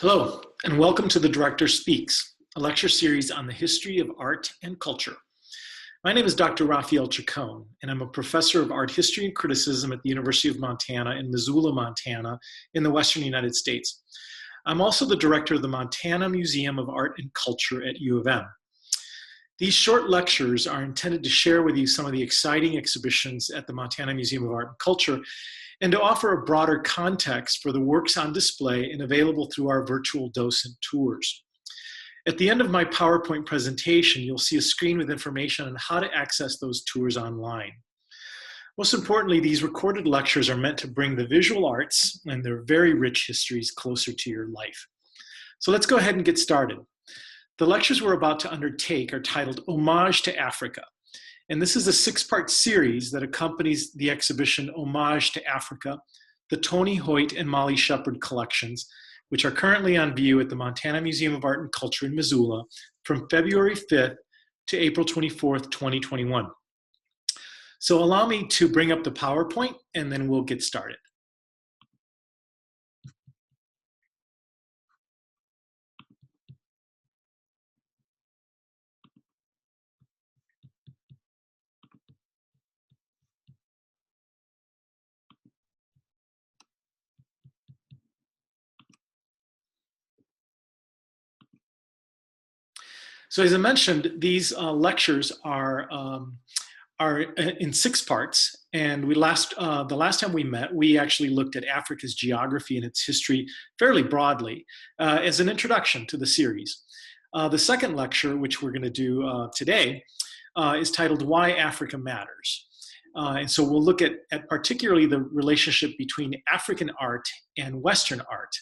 Hello, and welcome to The Director Speaks, a lecture series on the history of art and culture. My name is Dr. Rafael Chacon, and I'm a professor of art history and criticism at the University of Montana in Missoula, Montana, in the Western United States. I'm also the director of the Montana Museum of Art and Culture at U of M. These short lectures are intended to share with you some of the exciting exhibitions at the Montana Museum of Art and Culture and to offer a broader context for the works on display and available through our virtual docent tours. At the end of my PowerPoint presentation, you'll see a screen with information on how to access those tours online. Most importantly, these recorded lectures are meant to bring the visual arts and their very rich histories closer to your life. So let's go ahead and get started. The lectures we're about to undertake are titled Homage to Africa. And this is a six-part series that accompanies the exhibition Homage to Africa, the Tony Hoyt and Molly Shepard collections, which are currently on view at the Montana Museum of Art and Culture in Missoula from February 5th to April 24th, 2021. So allow me to bring up the PowerPoint and then we'll get started. So as I mentioned, these lectures are in six parts, and the last time we met, we actually looked at Africa's geography and its history fairly broadly as an introduction to the series. The second lecture, which we're going to do today, is titled Why Africa Matters. And so we'll look at particularly the relationship between African art and Western art.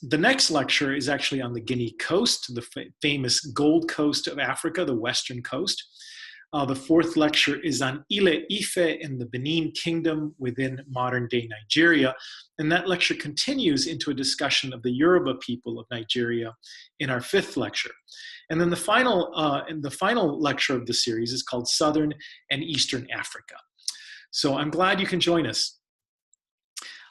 The next lecture is actually on the Guinea coast, the famous Gold Coast of Africa, the Western coast. The fourth lecture is on Ile-Ife and the Benin Kingdom within modern-day Nigeria. And that lecture continues into a discussion of the Yoruba people of Nigeria in our fifth lecture. And then the final lecture of the series is called Southern and Eastern Africa. So I'm glad you can join us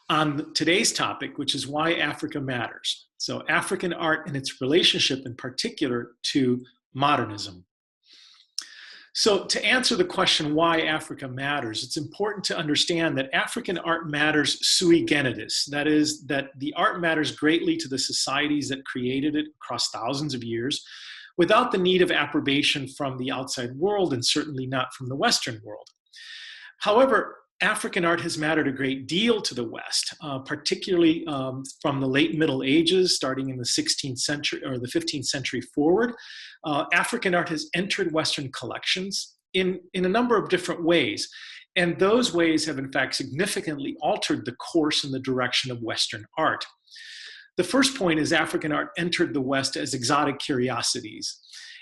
on today's topic, which is why Africa matters. So African art and its relationship in particular to modernism. So to answer the question why Africa matters, it's important to understand that African art matters sui generis. That is, that the art matters greatly to the societies that created it across thousands of years without the need of approbation from the outside world and certainly not from the Western world. However, African art has mattered a great deal to the West, particularly from the late Middle Ages, starting in the 16th century or the 15th century forward. African art has entered Western collections in a number of different ways. And those ways have in fact significantly altered the course and the direction of Western art. The first point is African art entered the West as exotic curiosities.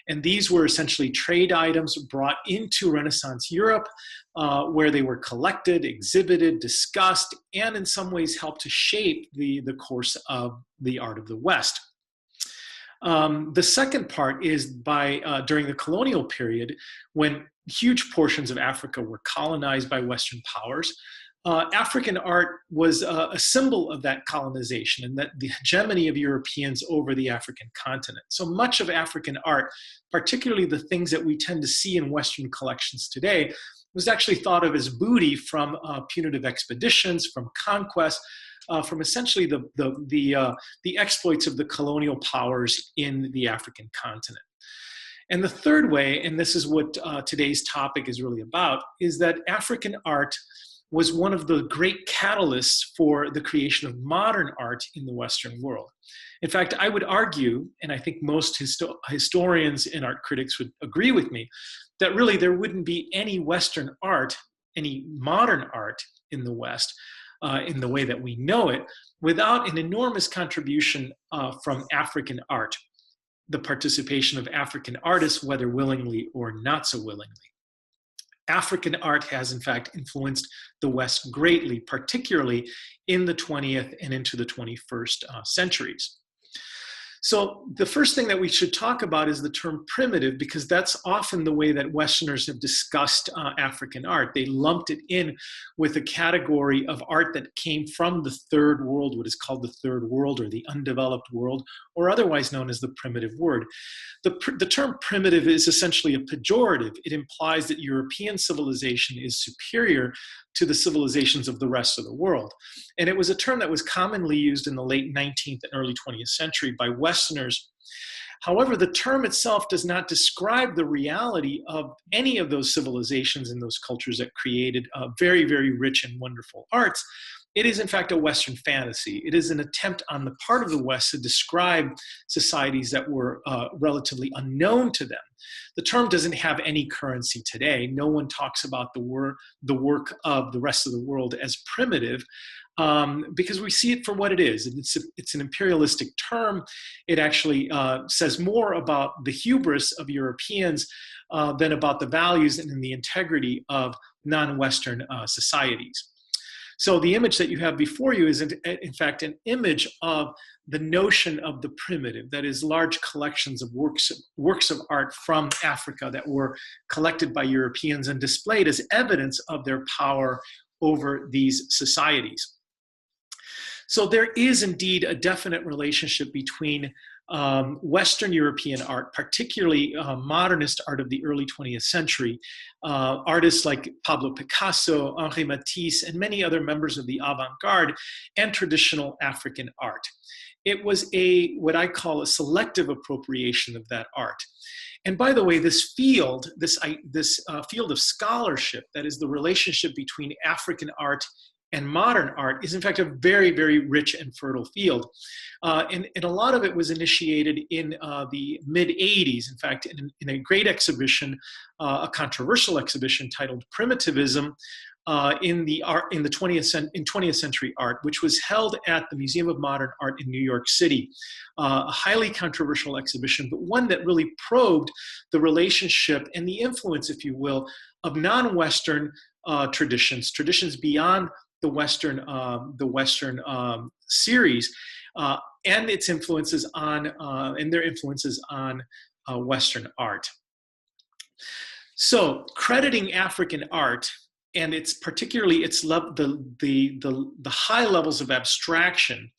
And these were essentially trade items brought into Renaissance Europe, where they were collected, exhibited, discussed, and in some ways helped to shape the course of the art of the West. The second part is during the colonial period, when huge portions of Africa were colonized by Western powers, African art was a symbol of that colonization and that the hegemony of Europeans over the African continent. So much of African art, particularly the things that we tend to see in Western collections today, was actually thought of as booty from punitive expeditions, from conquest, from essentially the exploits of the colonial powers in the African continent. And the third way, and this is what today's topic is really about, is that African art was one of the great catalysts for the creation of modern art in the Western world. In fact, I would argue, and I think most historians and art critics would agree with me, that really there wouldn't be any Western art, any modern art in the West, in the way that we know it, without an enormous contribution from African art, the participation of African artists, whether willingly or not so willingly. African art has, in fact, influenced the West greatly, particularly in the 20th and into the 21st centuries. So the first thing that we should talk about is the term primitive, because that's often the way that Westerners have discussed African art. They lumped it in with a category of art that came from the third world, what is called the third world or the undeveloped world, or otherwise known as the primitive world. The term primitive is essentially a pejorative. It implies that European civilization is superior to the civilizations of the rest of the world. And it was a term that was commonly used in the late 19th and early 20th century by Westerners. However, the term itself does not describe the reality of any of those civilizations and those cultures that created very, very rich and wonderful arts. It is, in fact, a Western fantasy. It is an attempt on the part of the West to describe societies that were relatively unknown to them. The term doesn't have any currency today. No one talks about the work of the rest of the world as primitive, because we see it for what it is. It's an imperialistic term. It actually says more about the hubris of Europeans than about the values and the integrity of non-Western societies. So the image that you have before you is, in fact, an image of the notion of the primitive, that is, large collections of works of art from Africa that were collected by Europeans and displayed as evidence of their power over these societies. So there is indeed a definite relationship between Western European art, particularly modernist art of the early 20th century, artists like Pablo Picasso, Henri Matisse, and many other members of the avant-garde, and traditional African art. It was what I call a selective appropriation of that art. And by the way, this field of scholarship, that is the relationship between African art and modern art, is in fact a very, very rich and fertile field. And a lot of it was initiated in the mid-'80s. In fact, in a great exhibition, a controversial exhibition titled Primitivism, in 20th century art, which was held at the Museum of Modern Art in New York City. A highly controversial exhibition, but one that really probed the relationship and the influence, if you will, of non-Western traditions beyond the Western series, and its influences on and their influences on Western art. So, crediting African art, and it's particularly the high levels of abstraction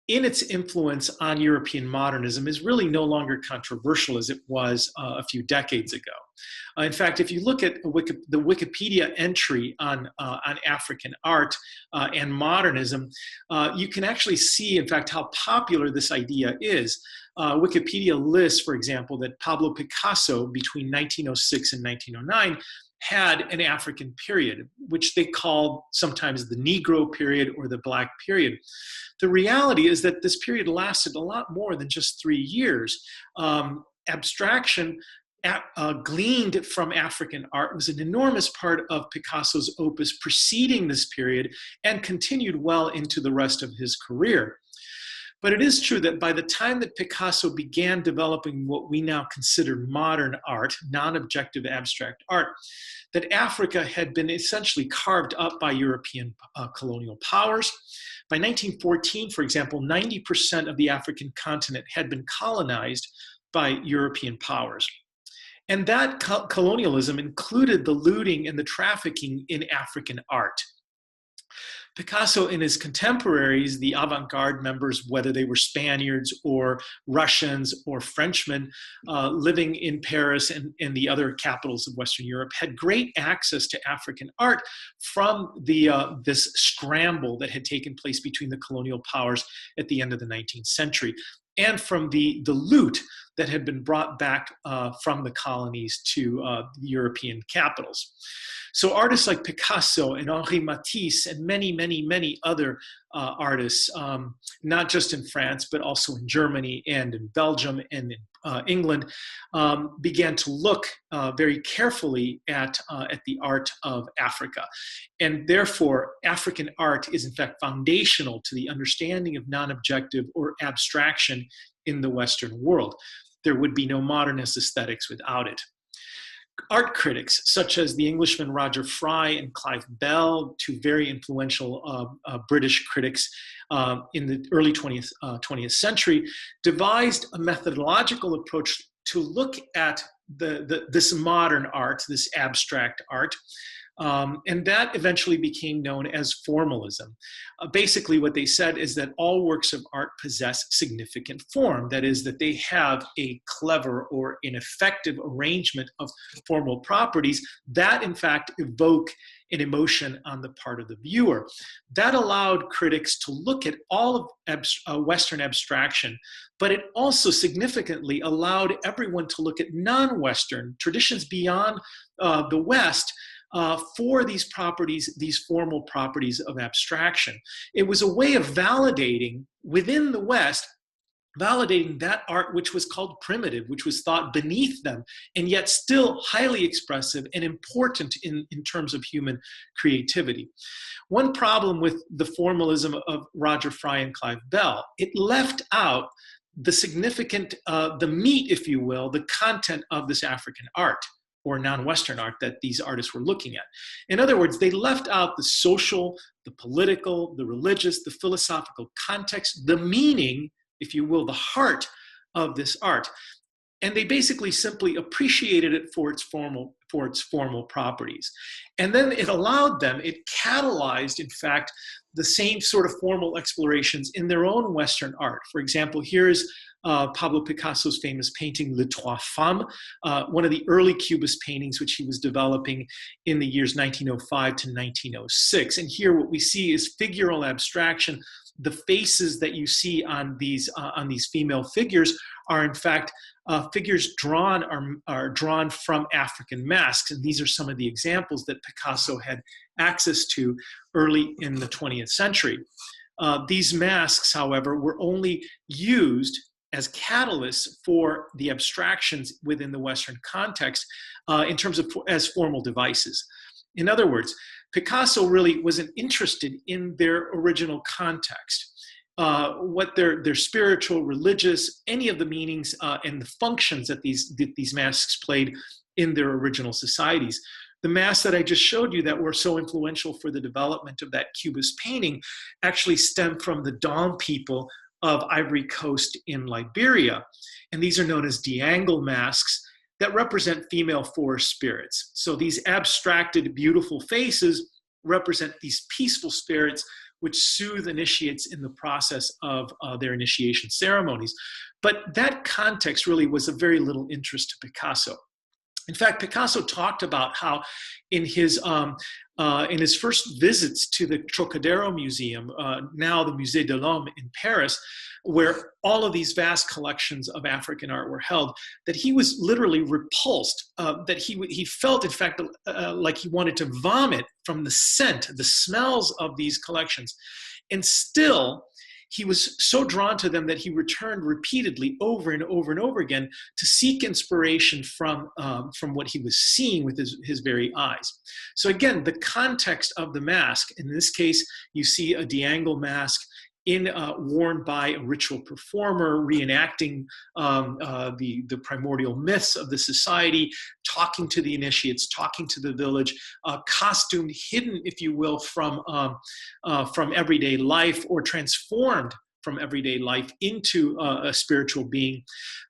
in its influence on European modernism, is really no longer controversial as it was a few decades ago. In fact, if you look at the Wikipedia entry on African art and modernism, you can actually see, in fact, how popular this idea is. Wikipedia lists, for example, that Pablo Picasso, between 1906 and 1909, had an African period, which they called sometimes the Negro period or the Black period. The reality is that this period lasted a lot more than just 3 years. Abstraction gleaned from African art was an enormous part of Picasso's opus preceding this period and continued well into the rest of his career. But it is true that by the time that Picasso began developing what we now consider modern art, non-objective abstract art, that Africa had been essentially carved up by European colonial powers. By 1914, for example, 90% of the African continent had been colonized by European powers. And that colonialism included the looting and the trafficking in African art. Picasso and his contemporaries, the avant-garde members, whether they were Spaniards or Russians or Frenchmen living in Paris and the other capitals of Western Europe, had great access to African art from this scramble that had taken place between the colonial powers at the end of the 19th century, and from the loot that had been brought back from the colonies to the European capitals. So artists like Picasso and Henri Matisse and many, many, many other artists, not just in France, but also in Germany and in Belgium and in England, began to look very carefully at the art of Africa. And therefore, African art is in fact foundational to the understanding of non-objective or abstraction in the Western world. There would be no modernist aesthetics without it. art critics such as the Englishmen Roger Fry and Clive Bell, two very influential British critics in the early 20th century, devised a methodological approach to look at this modern art, this abstract art. And that eventually became known as formalism. Basically, what they said is that all works of art possess significant form. That is, that they have a clever or an effective arrangement of formal properties that, in fact, evoke an emotion on the part of the viewer. That allowed critics to look at all of Western abstraction, but it also significantly allowed everyone to look at non-Western traditions beyond the West for these properties, these formal properties of abstraction. It was a way of validating within the West, validating that art which was called primitive, which was thought beneath them, and yet still highly expressive and important in terms of human creativity. One problem with the formalism of Roger Fry and Clive Bell, it left out the significant, the meat, if you will, the content of this African art, or non-Western art that these artists were looking at. In other words, they left out the social, the political, the religious, the philosophical context, the meaning, if you will, the heart of this art. And they basically simply appreciated it for its formal properties. And then it allowed them, it catalyzed, in fact, the same sort of formal explorations in their own Western art. For example, here's Pablo Picasso's famous painting, Les Trois Femmes, one of the early Cubist paintings which he was developing in the years 1905 to 1906. And here what we see is figural abstraction. The faces that you see on these female figures are in fact figures are drawn from African masks. And these are some of the examples that Picasso had access to early in the 20th century. These masks, however, were only used as catalysts for the abstractions within the Western context in terms of as formal devices. In other words, Picasso really wasn't interested in their original context, what their spiritual, religious, any of the meanings and the functions that these masks played in their original societies. The masks that I just showed you that were so influential for the development of that Cubist painting actually stem from the Dom people of Ivory Coast in Liberia. And these are known as diangle masks that represent female forest spirits. So these abstracted, beautiful faces represent these peaceful spirits which soothe initiates in the process of their initiation ceremonies. But that context really was of very little interest to Picasso. In fact, Picasso talked about how in his first visits to the Trocadero Museum, now the Musée de l'Homme in Paris, where all of these vast collections of African art were held, that he was literally repulsed, that he felt, in fact, like he wanted to vomit from the scent, the smells of these collections. And still, he was so drawn to them that he returned repeatedly over and over and over again to seek inspiration from what he was seeing with his very eyes. So again, the context of the mask, in this case, you see a diangle mask worn by a ritual performer, reenacting the primordial myths of the society, talking to the initiates, talking to the village, costumed, hidden, if you will, from everyday life, or transformed from everyday life into a spiritual being.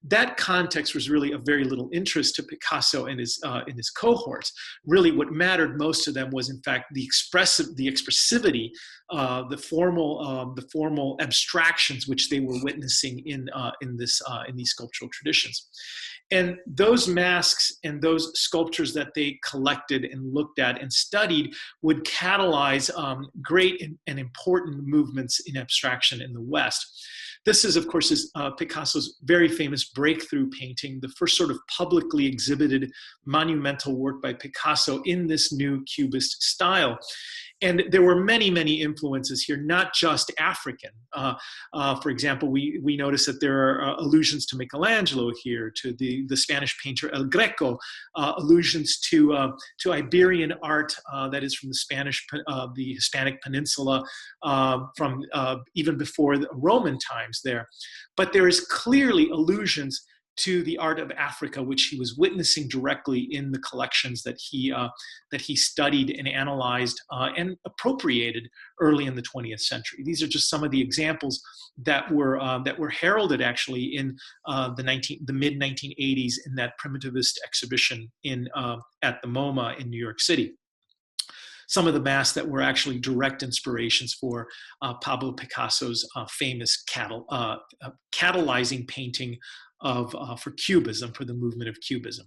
That context was really of very little interest to Picasso and his cohorts. Really, what mattered most to them was, in fact, the expressivity, the formal abstractions which they were witnessing in these sculptural traditions. And those masks and those sculptures that they collected and looked at and studied would catalyze great and important movements in abstraction in the West. This is, of course, Picasso's very famous breakthrough painting, the first sort of publicly exhibited monumental work by Picasso in this new Cubist style. And there were many, many influences here, not just African. For example, we notice that there are allusions to Michelangelo here, to the Spanish painter El Greco, allusions to Iberian art that is from the Hispanic Peninsula, from even before the Roman times there. But there is clearly allusions to the art of Africa, which he was witnessing directly in the collections that he studied and analyzed and appropriated early in the 20th century. These are just some of the examples that were heralded actually in the mid 1980s in that primitivist exhibition at the MoMA in New York City. Some of the masks that were actually direct inspirations for Pablo Picasso's famous catalyzing painting for Cubism, for the movement of Cubism.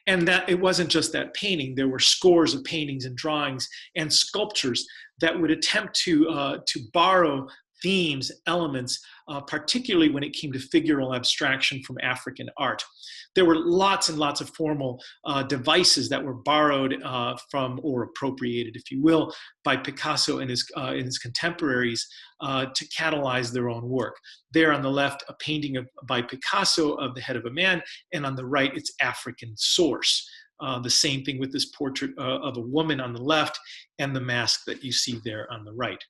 And that it wasn't just that painting. There were scores of paintings and drawings and sculptures that would attempt to borrow themes, elements, particularly when it came to figural abstraction from African art. There were lots and lots of formal devices that were borrowed from, or appropriated, if you will, by Picasso and his contemporaries to catalyze their own work. There on the left, a painting by Picasso of the head of a man, and on the right, its African source. The same thing with this portrait of a woman on the left and the mask that you see there on the right.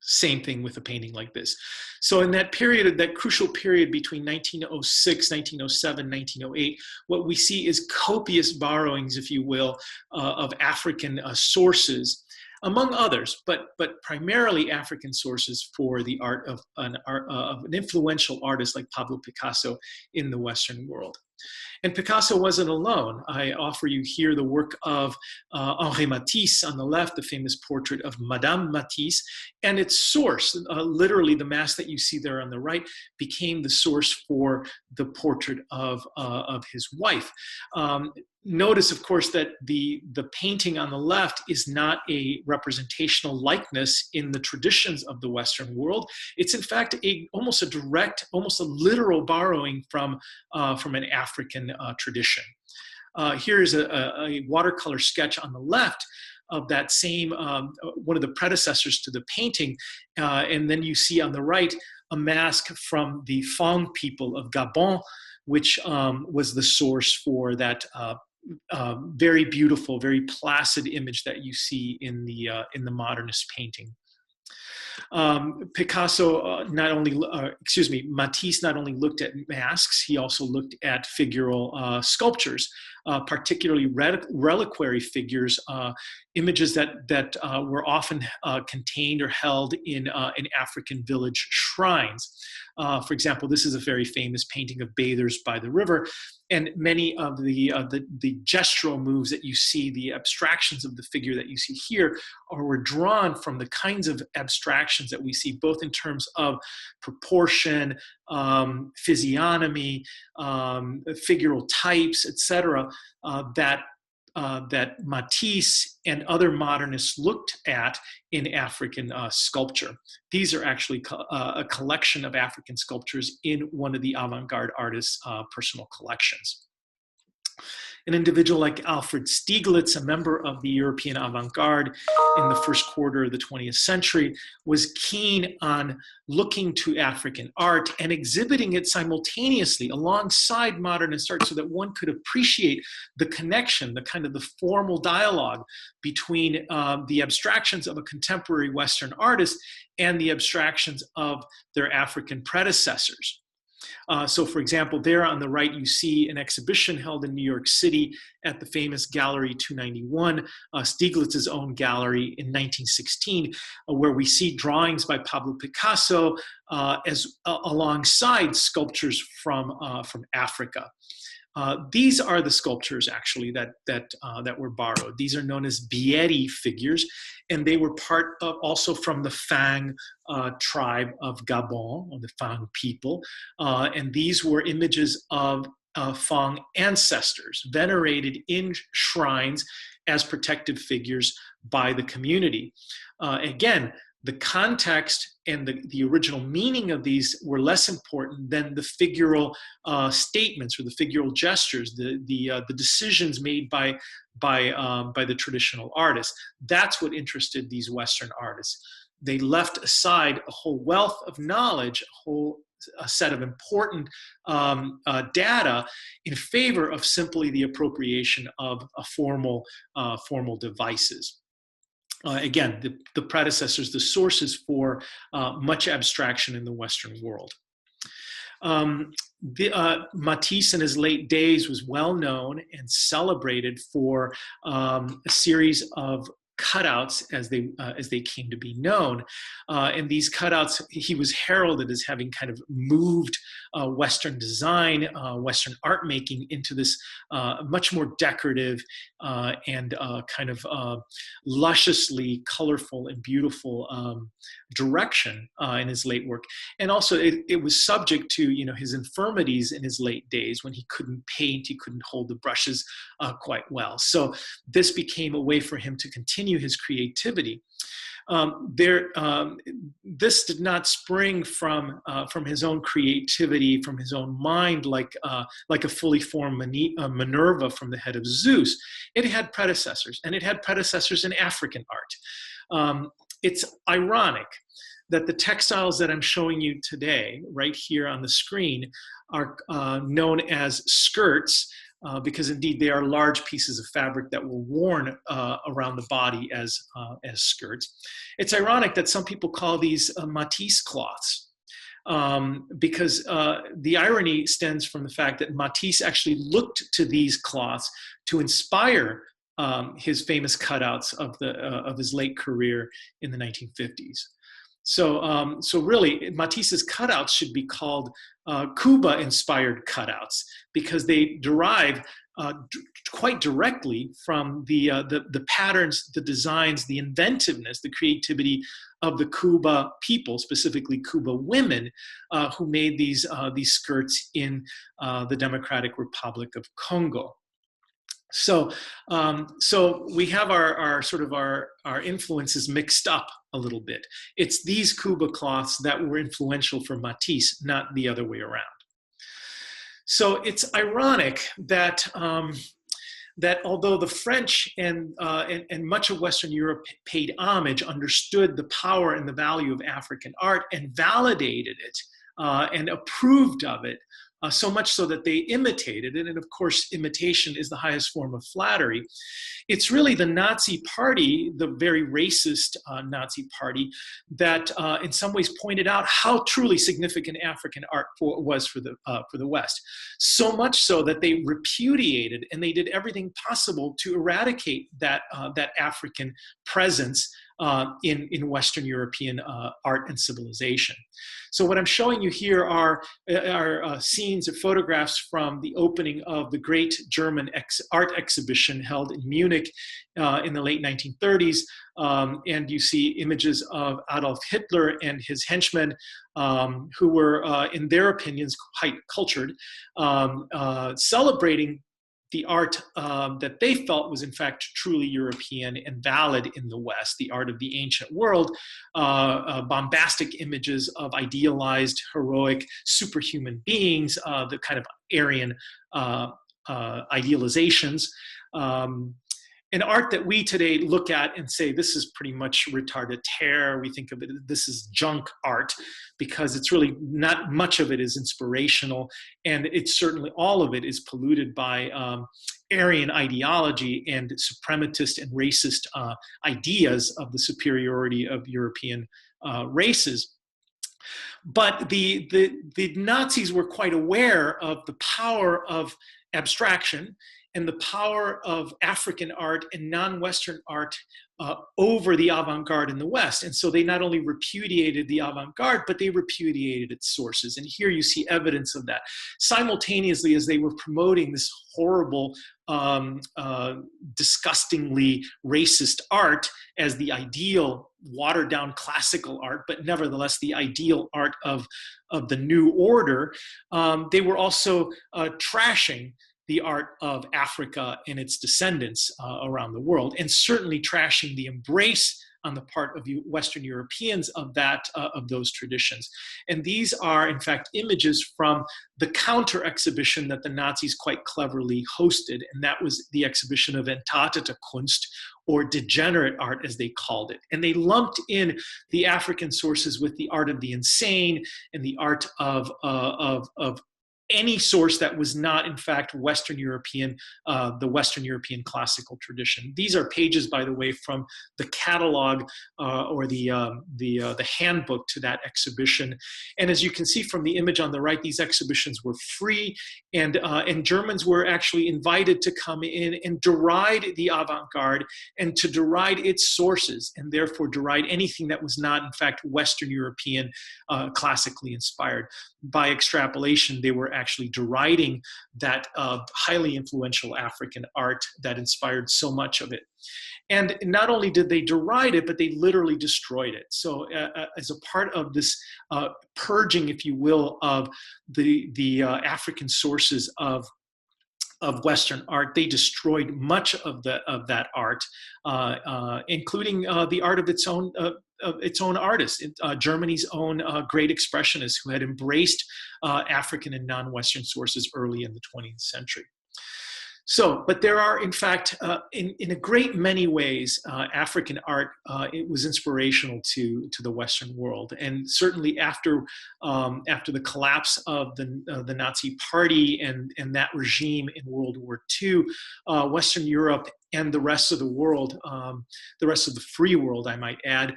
Same thing with a painting like this. So in that period, that crucial period between 1906, 1907, 1908, what we see is copious borrowings, if you will, of African sources, among others, but primarily African sources for the art of an influential artist like Pablo Picasso in the Western world. And Picasso wasn't alone. I offer you here the work of Henri Matisse on the left, the famous portrait of Madame Matisse, and its source, literally the mask that you see there on the right, became the source for the portrait of his wife. Notice, of course, that the painting on the left is not a representational likeness in the traditions of the Western world. It's in fact almost a direct, almost a literal borrowing from an African tradition. Here is a watercolor sketch on the left of that same, one of the predecessors to the painting. And then you see on the right a mask from the Fang people of Gabon, which was the source for that very beautiful, very placid image that you see in the modernist painting. Matisse not only looked at masks, he also looked at figural sculptures, particularly reliquary figures, images that were often contained or held in African village shrines. For example, this is a very famous painting of bathers by the river, and many of the gestural moves that you see, the abstractions of the figure that you see here, were drawn from the kinds of abstractions that we see, both in terms of proportion, physiognomy, figural types, etc., that Matisse and other modernists looked at in African sculpture. These are actually a collection of African sculptures in one of the avant-garde artists' personal collections. An individual like Alfred Stieglitz, a member of the European avant-garde in the first quarter of the 20th century, was keen on looking to African art and exhibiting it simultaneously alongside modernist art so that one could appreciate the connection, the kind of the formal dialogue between the abstractions of a contemporary Western artist and the abstractions of their African predecessors. So for example, there on the right, you see an exhibition held in New York City at the famous Gallery 291, Stieglitz's own gallery in 1916, where we see drawings by Pablo Picasso alongside sculptures from Africa. These are the sculptures actually that were borrowed. These are known as Bieri figures, and they were part of also from the Fang tribe of Gabon, or the Fang people. And these were images of Fang ancestors venerated in shrines as protective figures by the community. Again, the context and the original meaning of these were less important than the figural statements or the figural gestures, the decisions made by the traditional artists. That's what interested these Western artists. They left aside a whole wealth of knowledge, a set of important data in favor of simply the appropriation of formal devices. Again, the predecessors, the sources for much abstraction in the Western world. Matisse in his late days was well known and celebrated for a series of cutouts as they came to be known. And these cutouts, he was heralded as having kind of moved Western design, Western art making into this much more decorative and kind of lusciously colorful and beautiful direction in his late work. And also it was subject to, you know, his infirmities in his late days when he couldn't paint, he couldn't hold the brushes quite well. So this became a way for him to continue his creativity. This did not spring from his own creativity, from his own mind, like a fully formed Minerva from the head of Zeus. It had predecessors, and it had predecessors in African art. It's ironic that the textiles that I'm showing you today, right here on the screen, are known as skirts, because indeed they are large pieces of fabric that were worn around the body as skirts. It's ironic that some people call these Matisse cloths, because the irony stems from the fact that Matisse actually looked to these cloths to inspire his famous cutouts of his late career in the 1950s. So really, Matisse's cutouts should be called Cuba-inspired cutouts, because they derive quite directly from the patterns, the designs, the inventiveness, the creativity of the Cuba people, specifically Cuba women, who made these skirts in the Democratic Republic of Congo. So we have our influences mixed up a little bit. It's these Cuba cloths that were influential for Matisse, not the other way around. So it's ironic that that although the French and much of Western Europe paid homage, understood the power and the value of African art and validated it and approved of it, so much so that they imitated it. And of course, imitation is the highest form of flattery. It's really the Nazi Party, the very racist Nazi Party, that in some ways pointed out how truly significant African art was for the West. So much so that they repudiated, and they did everything possible to eradicate that African presence in Western European art and civilization. So what I'm showing you here are scenes or photographs from the opening of the great German art exhibition held in Munich in the late 1930s. And you see images of Adolf Hitler and his henchmen, who were, in their opinions, quite cultured, celebrating the art that they felt was in fact truly European and valid in the West, the art of the ancient world, bombastic images of idealized, heroic, superhuman beings, the kind of Aryan idealizations. An art that we today look at and say, this is pretty much retarded terror. We think of it, this is junk art, because it's really not much of it is inspirational. And it's certainly all of it is polluted by Aryan ideology and suprematist and racist ideas of the superiority of European races. But the Nazis were quite aware of the power of abstraction and the power of African art and non-Western art over the avant-garde in the West. And so they not only repudiated the avant-garde, but they repudiated its sources. And here you see evidence of that. Simultaneously, as they were promoting this horrible, disgustingly racist art as the ideal, watered-down classical art, but nevertheless the ideal art of the new order, they were also trashing the art of Africa and its descendants around the world, and certainly trashing the embrace on the part of Western Europeans of those traditions. And these are, in fact, images from the counter exhibition that the Nazis quite cleverly hosted, and that was the exhibition of Entartete Kunst, or degenerate art, as they called it. And they lumped in the African sources with the art of the insane and the art of any source that was not, in fact, Western European, the Western European classical tradition. These are pages, by the way, from the catalog or the handbook to that exhibition. And as you can see from the image on the right, these exhibitions were free, and Germans were actually invited to come in and deride the avant-garde and to deride its sources, and therefore deride anything that was not, in fact, Western European, classically inspired. By extrapolation, they were actually deriding that highly influential African art that inspired so much of it. And not only did they deride it, but they literally destroyed it. So as a part of this purging, if you will, of the African sources of Western art, they destroyed much of that art, including the art of its own artists, Germany's own great expressionists who had embraced African and non-Western sources early in the 20th century. So, but there are, in fact, in a great many ways, African art, it was inspirational to the Western world. And certainly after the collapse of the Nazi Party and that regime in World War II, Western Europe and the rest of the world, the rest of the free world, I might add,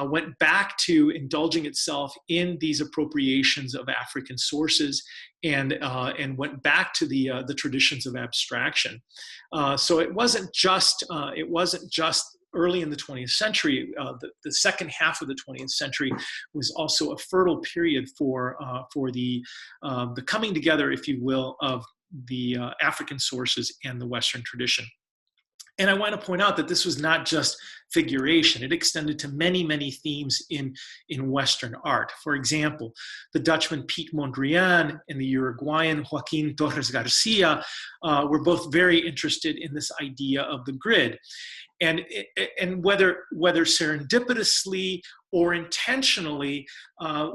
went back to indulging itself in these appropriations of African sources and went back to the traditions of abstraction. So it wasn't just early in the 20th century. The second half of the 20th century was also a fertile period for the coming together, if you will, of the African sources and the Western tradition. And I want to point out that this was not just figuration. It extended to many, many themes in Western art. For example, the Dutchman Piet Mondrian and the Uruguayan Joaquin Torres Garcia were both very interested in this idea of the grid. And whether serendipitously or intentionally,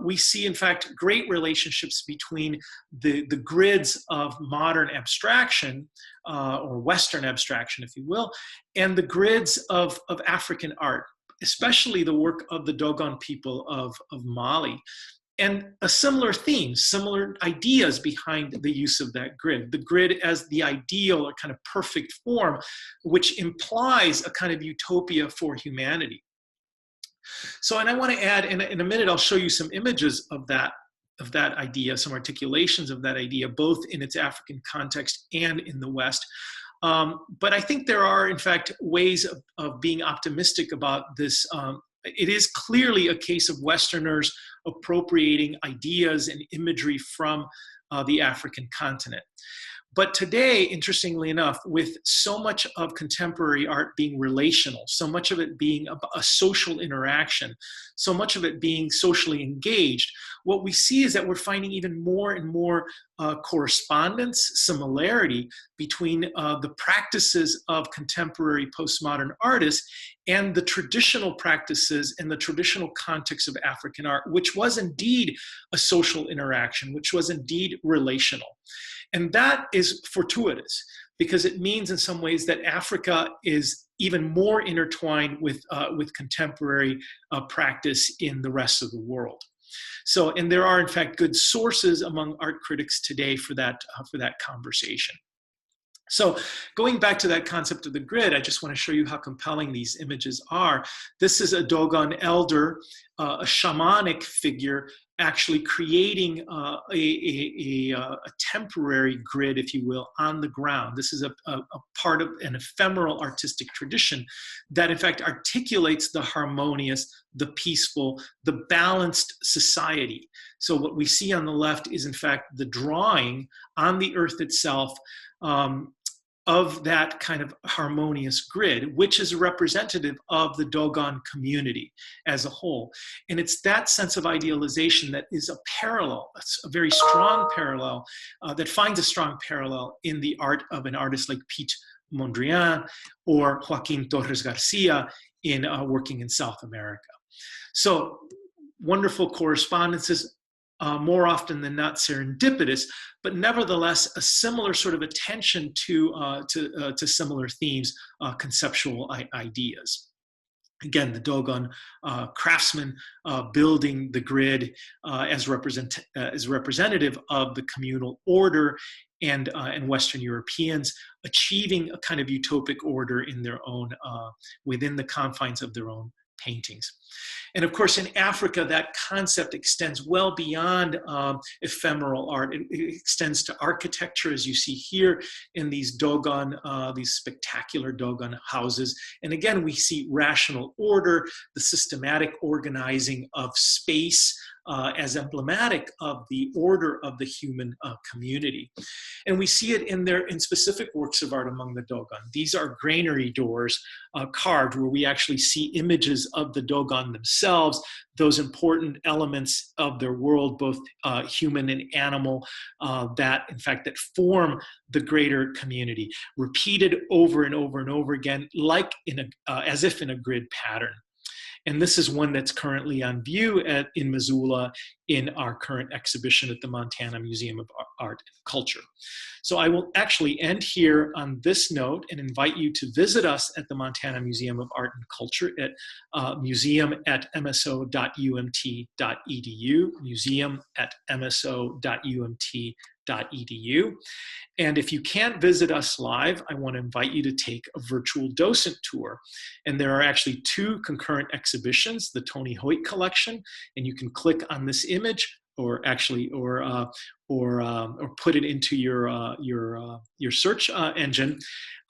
we see, in fact, great relationships between the grids of modern abstraction, or Western abstraction, if you will, and the grids of African art, especially the work of the Dogon people of Mali. And a similar theme, similar ideas behind the use of that grid. The grid as the ideal, a kind of perfect form, which implies a kind of utopia for humanity. So, and I want to add, in a minute, I'll show you some images of that idea, some articulations of that idea, both in its African context and in the West. But I think there are, in fact, ways of being optimistic about this. It is clearly a case of Westerners appropriating ideas and imagery from the African continent. But today, interestingly enough, with so much of contemporary art being relational, so much of it being a social interaction, so much of it being socially engaged, what we see is that we're finding even more and more correspondence, similarity between the practices of contemporary postmodern artists and the traditional practices and the traditional context of African art, which was indeed a social interaction, which was indeed relational. And that is fortuitous, because it means in some ways that Africa is even more intertwined with contemporary practice in the rest of the world. So, and there are, in fact, good sources among art critics today for that conversation. So going back to that concept of the grid, I just want to show you how compelling these images are. This is a Dogon elder, a shamanic figure, actually creating a temporary grid, if you will, on the ground. This is a part of an ephemeral artistic tradition that, in fact, articulates the harmonious, the peaceful, the balanced society. So what we see on the left is, in fact, the drawing on the earth itself of that kind of harmonious grid, which is representative of the Dogon community as a whole. And it's that sense of idealization that is a parallel, a very strong parallel, that finds a strong parallel in the art of an artist like Piet Mondrian or Joaquin Torres Garcia in working in South America. So wonderful correspondences, more often than not serendipitous, but nevertheless a similar sort of attention to similar themes, conceptual ideas. Again, the Dogon craftsman building the grid as representative of the communal order, and Western Europeans achieving a kind of utopic order in their own, within the confines of their own paintings. And of course, in Africa, that concept extends well beyond ephemeral art. It extends to architecture, as you see here in these Dogon, these spectacular Dogon houses. And again, we see rational order, the systematic organizing of space as emblematic of the order of the human community. And we see it in specific works of art among the Dogon. These are granary doors carved, where we actually see images of the Dogon themselves, those important elements of their world, both human and animal, that form the greater community, repeated over and over and over again, like as if in a grid pattern. And this is one that's currently on view in Missoula in our current exhibition at the Montana Museum of Art and Culture. So I will actually end here on this note and invite you to visit us at the Montana Museum of Art and Culture at museum@mso.umt.edu, museum@mso.umt.edu. And if you can't visit us live, I want to invite you to take a virtual docent tour. And there are actually 2 concurrent exhibitions, the Tony Hoyt collection, and you can click on this image, or put it into your search engine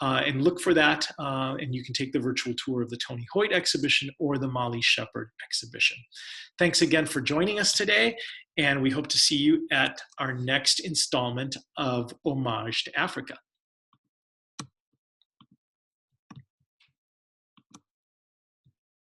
and look for that, and you can take the virtual tour of the Tony Hoyt exhibition or the Molly Shepard exhibition. Thanks again for joining us today, and we hope to see you at our next installment of Homage to Africa.